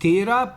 13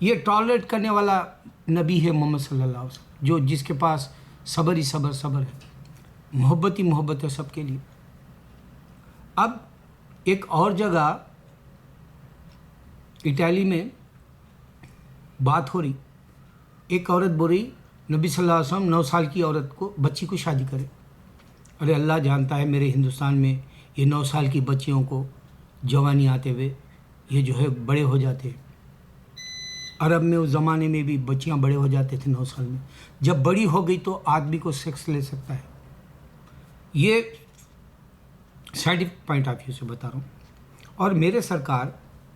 یہ ٹالریٹ کرنے والا نبی ہے محمد صلی اللہ علیہ وسلم، جو جس کے پاس صبر ہی صبر ہے، محبت ہی محبت ہے سب کے لیے۔ اب ایک اور جگہ اٹلی میں بات ہو رہی، ایک عورت بول رہی نبی صلی اللہ علیہ وسلم 9 سال کی عورت کو بچی کو شادی کرے۔ ارے اللہ جانتا ہے میرے ہندوستان میں یہ 9 سال کی بچیوں کو جوانی آتے ہوئے یہ جو ہے بڑے ہو جاتے ہیں۔ عرب میں اس زمانے میں بھی بچیاں بڑے ہو جاتے تھے 9 سال میں، جب بڑی ہو گئی تو آدمی کو سیکس لے سکتا ہے۔ یہ سائنٹیفک پوائنٹ آف ویو سے بتا رہا ہوں۔ اور میرے سرکار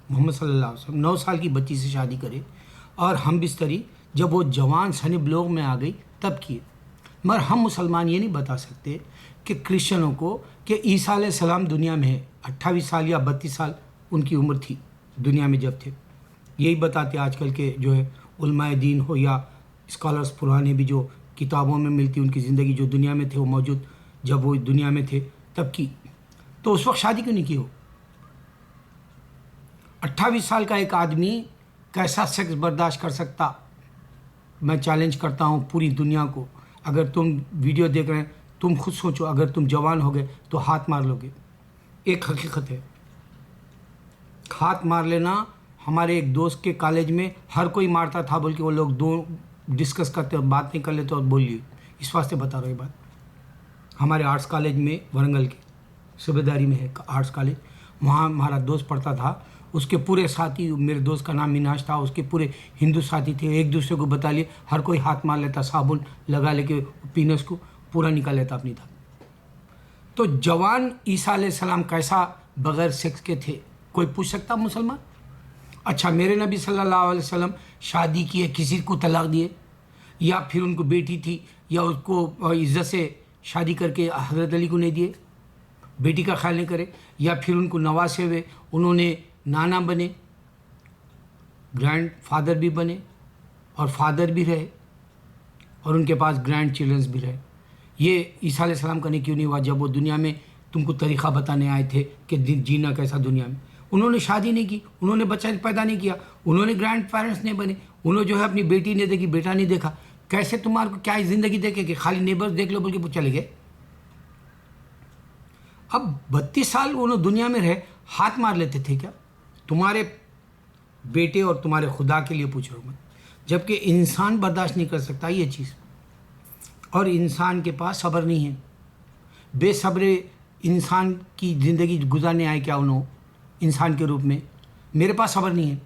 محمد صلی اللہ علیہ وسلم 9 سال کی بچی سے شادی کرے، اور ہم بستری جب وہ جوان سن بلوغ میں آ گئی تب کیے۔ مگر ہم مسلمان یہ نہیں بتا سکتے کہ کرسچنوں کو کہ عیسیٰ علیہ السلام دنیا میں ہے، 28 سال یا 32 سال ان کی عمر تھی دنیا میں جب تھے۔ یہی بتاتے آج کل کے جو ہے علماء دین ہو یا اسکالرس پرانے بھی جو کتابوں میں ملتی ان کی زندگی جو دنیا میں تھے وہ موجود جب وہ دنیا میں تھے تب کی، تو اس وقت شادی کیوں نہیں کی ہو؟ 28 سال کا ایک آدمی کیسا سیکس برداشت کر سکتا؟ میں چیلنج کرتا ہوں پوری دنیا کو، اگر تم ویڈیو دیکھ رہے ہیں تم خود سوچو، اگر تم جوان ہو گئے تو ہاتھ مار لو گے۔ ایک حقیقت ہے، ہاتھ مار لینا۔ ہمارے ایک دوست کے کالج میں ہر کوئی مارتا تھا بول کے وہ لوگ دو ڈسکس کرتے اور بات نہیں کر لیتے اور بول لیے، اس واسطے بتا رہا ہوں یہ بات۔ ہمارے آرٹس کالج میں ورنگل کے صوبیداری میں ہے آرٹس کالج، وہاں ہمارا دوست پڑھتا تھا، اس کے پورے ساتھی، میرے دوست کا نام میناش تھا، اس کے پورے ہندو ساتھی تھے، ایک دوسرے کو بتا لیے، ہر کوئی ہاتھ مار لیتا، صابن لگا لے کے پینس کو پورا نکال لیتا اپنی تھا۔ تو جوان عیسیٰ علیہ السلام کیسا بغیر سیکس کے تھے؟ کوئی پوچھ سکتا مسلمان؟ اچھا میرے نبی صلی اللہ علیہ وسلم شادی کیے، کسی کو طلاق دیے، یا پھر ان کو بیٹی تھی یا اس کو عزت سے شادی کر کے حضرت علی کو نہیں دیے، بیٹی کا خیال نہیں کرے، یا پھر ان کو نواسے ہوئے انہوں نے نانا بنے، گرینڈ فادر بھی بنے اور فادر بھی رہے، اور ان کے پاس گرینڈ چلڈرنس بھی رہے۔ یہ عیسیٰ علیہ السلام کا نہیں کیوں نہیں ہوا جب وہ دنیا میں تم کو طریقہ بتانے آئے تھے کہ جینا کیسا دنیا میں؟ انہوں نے شادی نہیں کی، انہوں نے بچہ پیدا نہیں کیا، انہوں نے گرینڈ پیرنٹس نہیں بنے، انہوں جو ہے اپنی بیٹی نہیں دیکھی، بیٹا نہیں دیکھا۔ کیسے تمہارے کو کیا زندگی دیکھے کہ خالی نیبرز دیکھ لو بول کے چلے گئے؟ اب 32 سال انہوں دنیا میں رہے، ہاتھ مار لیتے تھے کیا؟ تمہارے بیٹے اور تمہارے خدا کے لیے پوچھ رہا ہوں میں، جبکہ انسان برداشت نہیں کر سکتا یہ چیز، اور انسان کے پاس صبر نہیں ہے۔ بے صبر انسان کی زندگی گزارنے آئے کیا انہوں انسان کے روپ میں؟ میرے پاس صبر نہیں ہے،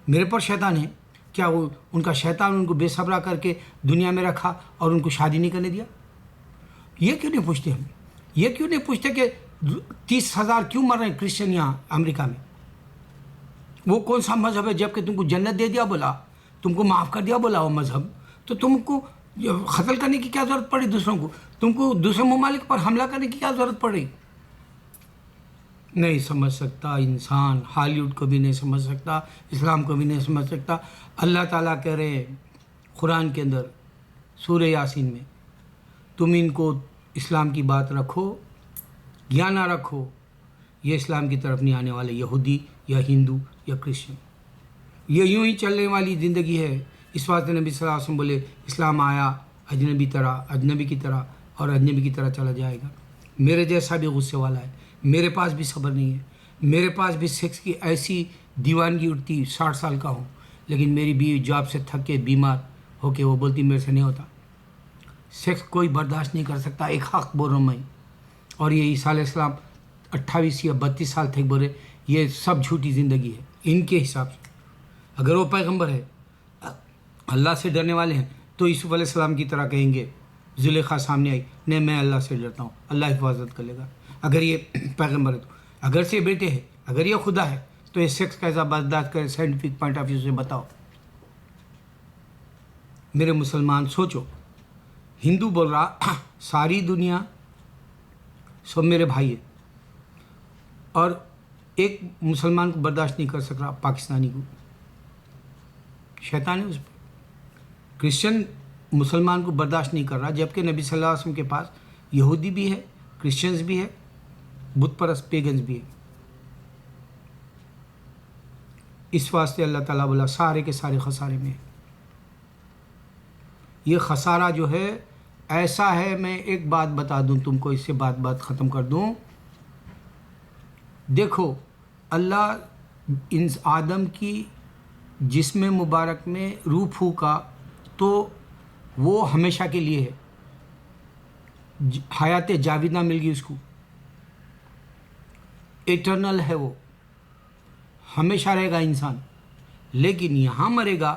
میرے پر شیطان ہے کیا؟ وہ ان کا شیطان ان کو بے صبرا کر کے دنیا میں رکھا اور ان کو شادی نہیں کرنے دیا؟ یہ کیوں نہیں پوچھتے ہم؟ یہ کیوں نہیں پوچھتے کہ 30,000 کیوں مر رہے ہیں کرسچن یہاں امریکہ میں؟ وہ کون سا مذہب ہے جب کہ تم کو جنت دے دیا بولا، تم کو معاف کر دیا بولا وہ مذہب، تو تم کو قتل کرنے کی کیا ضرورت پڑی دوسروں کو؟ تم کو دوسرے ممالک پر حملہ کرنے کی کیا ضرورت پڑ رہی؟ نہیں سمجھ سکتا انسان، ہالی ووڈ کو بھی نہیں سمجھ سکتا، اسلام کو بھی نہیں سمجھ سکتا۔ اللہ تعالیٰ کہہ رہے ہیں قرآن کے اندر سورہ یاسین میں، تم ان کو اسلام کی بات رکھو یا نہ رکھو، یہ اسلام کی طرف نہیں آنے والے، یہودی یا ہندو یا کرسچن، یہ یوں ہی چلنے والی زندگی ہے۔ اس واسطے نبی صلی اللہ علیہ وسلم بولے اسلام آیا اجنبی کی طرح اور اجنبی کی طرح چلا جائے گا۔ میرے جیسا بھی غصے والا ہے، میرے پاس بھی صبر نہیں ہے، میرے پاس بھی سیکس کی ایسی دیوانگی اٹھتی، 60 سال کا ہوں لیکن میری بیوی جاب سے تھک کے بیمار ہو کے وہ بولتی میرے سے نہیں ہوتا۔ سیکس کوئی برداشت نہیں کر سکتا، ایک حق بول رہا ہوں میں۔ اور یہ عیسیٰ علیہ السلام 28 یا 32 سال تھے بولے، یہ سب جھوٹی زندگی ہے ان کے حساب سے۔ اگر وہ پیغمبر ہے، اللہ سے ڈرنے والے ہیں، تو یوسف علیہ السلام کی طرح کہیں گے، زلیخا سامنے آئی، نہیں میں اللہ سے ڈرتا ہوں، اللہ حفاظت کر لے گا۔ اگر یہ پیغمبر ہے تو، اگر سے بیٹے ہے، اگر یہ خدا ہے تو یہ سیکس کیسا برداشت کرے؟ سائنٹیفک پوائنٹ آف ویو سے بتاؤ۔ میرے مسلمان سوچو، ہندو بول رہا ساری دنیا سب میرے بھائی ہے، اور ایک مسلمان کو برداشت نہیں کر سک رہا پاکستانی کو، شیطان ہے اس پہ۔ کرسچن مسلمان کو برداشت نہیں کر رہا، جبکہ نبی صلی اللہ علیہ وسلم کے پاس یہودی بھی ہے، کرسچنز بھی ہے، بت پرست پیگنز بھی ہے۔ اس واسطے اللہ تعالیٰ بولا سارے کے سارے خسارے میں. یہ خسارہ جو ہے ایسا ہے، میں ایک بات بتا دوں تم کو، اس سے بات ختم کر دوں. دیکھو اللہ ان آدم کی جسم مبارک میں روح پھونکا تو وہ ہمیشہ کے لیے ہے، حیات جاویدہ مل گئی اس کو، ایٹرنل ہے، وہ ہمیشہ رہے گا انسان. لیکن یہاں مرے گا،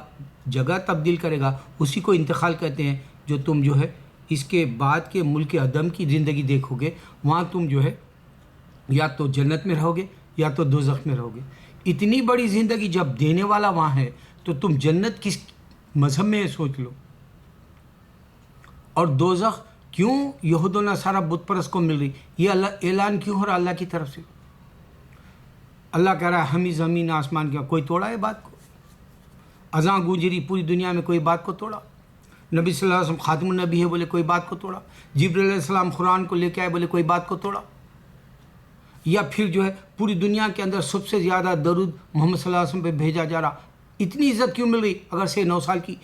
جگہ تبدیل کرے گا، اسی کو انتقال کہتے ہیں. جو تم جو ہے اس کے بعد کے ملک عدم کی زندگی دیکھو گے، وہاں تم جو ہے یا تو جنت میں رہو گے یا تو دوزخ میں رہو گے. اتنی بڑی زندگی جب دینے والا وہاں ہے تو تم جنت کس مذہب میں سوچ لو، اور دوزخ کیوں یہود و نصارہ بت پرست کو مل رہی؟ یہ اللہ اعلان کیوں ہو رہا اللہ کی طرف سے؟ اللہ کہہ رہا ہے ہم ہی زمین آسمان کیا، کوئی توڑا ہے بات کو؟ اذاں گونجری پوری دنیا میں، کوئی بات کو توڑا؟ نبی صلی اللہ علیہ وسلم خاتم النبی ہے بولے، کوئی بات کو توڑا؟ جبرائیل علیہ السلام قرآن کو لے کے آئے بولے، کوئی بات کو توڑا؟ یا پھر جو ہے پوری دنیا کے اندر سب سے زیادہ درود محمد صلی اللہ علیہ وسلم پہ بھیجا جا رہا، اتنی عزت کیوں مل رہی؟ اگر سے 9 سال کی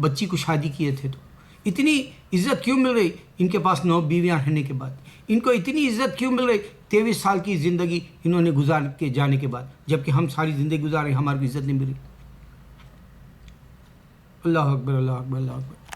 بچی کو شادی کیے تھے تو اتنی عزت کیوں مل رہی؟ ان کے پاس 9 بیویاں رہنے کے بعد ان کو اتنی عزت کیوں مل رہی؟ 23 سال کی زندگی انہوں نے گزار کے جانے کے بعد، جبکہ ہم ساری زندگی گزار رہے ہیں، ہماری عزت نہیں مل رہی. اللہ اکبر، اللہ اکبر، اللہ اکبر.